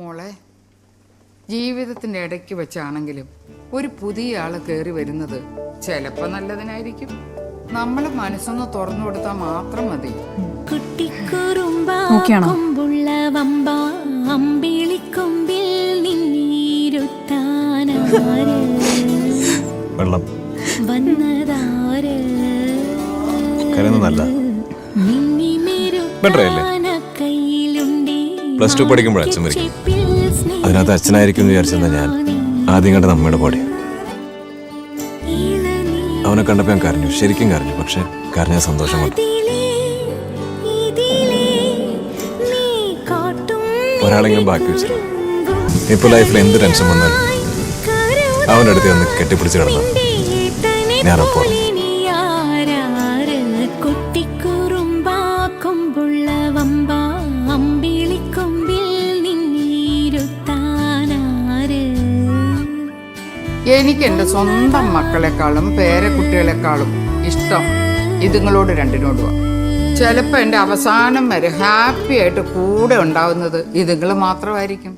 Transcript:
മോളെ, ജീവിതത്തിന്റെ ഇടയ്ക്ക് വെച്ചാണെങ്കിലും ഒരു പുതിയ ആള് കയറി വരുന്നത് ചിലപ്പോ നല്ലതിനായിരിക്കും. നമ്മളെ മനസ്സൊന്ന് തുറന്നു കൊടുത്താൽ മാത്രം മതി. വെള്ളം കരുന്നല്ല പ്ലസ് 2 പഠിക്കുമ്പോൾ അച്ഛൻ മരിക്കും. അതിനകത്ത് അച്ഛനായിരിക്കും വിചാരിച്ചെന്നാ ഞാൻ ആദ്യം കണ്ട നമ്മയുടെ ബോഡി. അവനെ കണ്ടപ്പോൾ ഞാൻ കരഞ്ഞു, ശരിക്കും കരഞ്ഞു. പക്ഷെ കരഞ്ഞ സന്തോഷം കൊണ്ട്. ഒരാളെങ്കിലും ബാക്കി വെച്ചില്ല. ഇപ്പൊ ലൈഫിൽ എന്ത് ടെൻഷൻ വന്നാലും അവൻ്റെ അടുത്ത് വന്ന് കെട്ടിപ്പിടിച്ച് കിടന്നു ഞാനപ്പോ. എനിക്ക് എൻ്റെ സ്വന്തം മക്കളെക്കാളും പേരക്കുട്ടികളെക്കാളും ഇഷ്ടം ഇതുങ്ങളോട് രണ്ടിനോടുമാണ്. ചിലപ്പോൾ എൻ്റെ അവസാനം വരെ ഹാപ്പി ആയിട്ട് കൂടെ ഉണ്ടാവുന്നത് ഇതുങ്ങൾ മാത്രമായിരിക്കും.